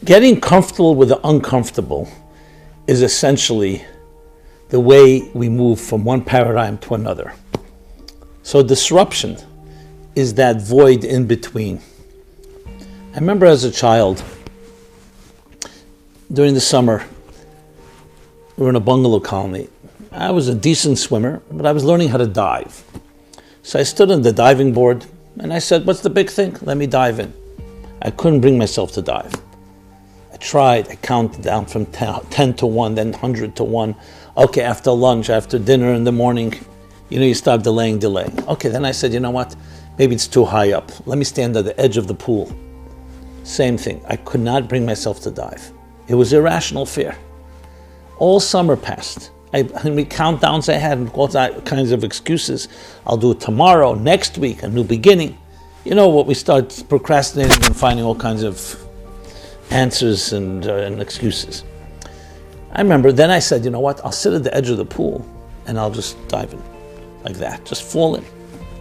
Getting comfortable with the uncomfortable is essentially the way we move from one paradigm to another. So disruption is that void in between. I remember as a child, during the summer, we were in a bungalow colony. I was a decent swimmer, but I was learning how to dive. So I stood on the diving board and I said, what's the big thing? Let me dive in. I couldn't bring myself to dive. I tried, I counted down from 10 to 1, then 100 to 1. Okay, after lunch, after dinner in the morning, you start delaying. Okay, then I said, you know what? Maybe it's too high up. Let me stand at the edge of the pool. Same thing. I could not bring myself to dive. It was irrational fear. All summer passed. How many countdowns I had and all kinds of excuses. I'll do it tomorrow, next week, a new beginning. You know what, we start procrastinating and finding all kinds of answers and excuses. I remember then I said, you know what, I'll sit at the edge of the pool and I'll just dive in like that, just fall in.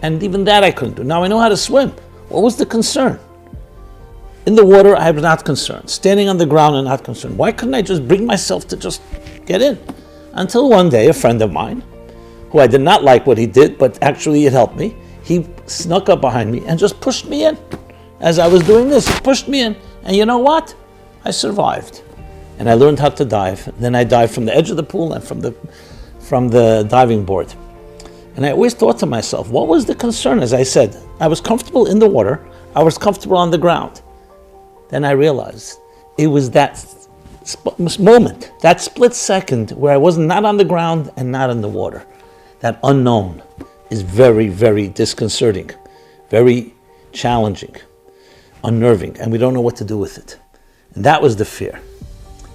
And even that I couldn't do. Now I know how to swim. What was the concern? In the water, I was not concerned. Standing on the ground, I'm not concerned. Why couldn't I just bring myself to just get in? Until one day, a friend of mine, who I did not like what he did, but actually it helped me, he snuck up behind me and just pushed me in. As I was doing this, he pushed me in. And you know what? I survived. And I learned how to dive. Then I dived from the edge of the pool and from the diving board. And I always thought to myself, what was the concern? As I said, I was comfortable in the water. I was comfortable on the ground. Then I realized it was that moment, that split second where I was not on the ground and not in the water. That unknown is very, very disconcerting, very challenging, unnerving, and we don't know what to do with it. And that was the fear.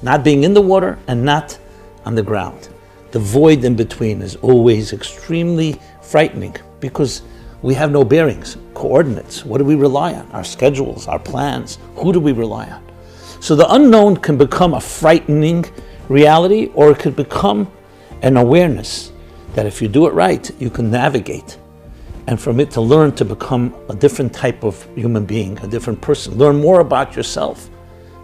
Not being in the water and not on the ground. The void in between is always extremely frightening because we have no bearings, coordinates. What do we rely on? Our schedules, our plans. Who do we rely on? So the unknown can become a frightening reality, or it could become an awareness that if you do it right, you can navigate. And from it to learn to become a different type of human being, a different person. Learn more about yourself.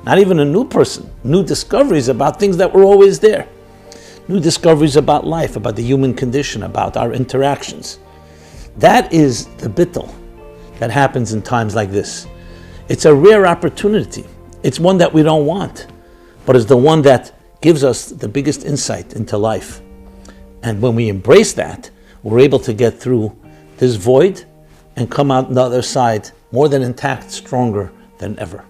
Not even a new person, new discoveries about things that were always there. New discoveries about life, about the human condition, about our interactions. That is the bittul that happens in times like this. It's a rare opportunity. It's one that we don't want, but it's the one that gives us the biggest insight into life. And when we embrace that, we're able to get through this void and come out on the other side more than intact, stronger than ever.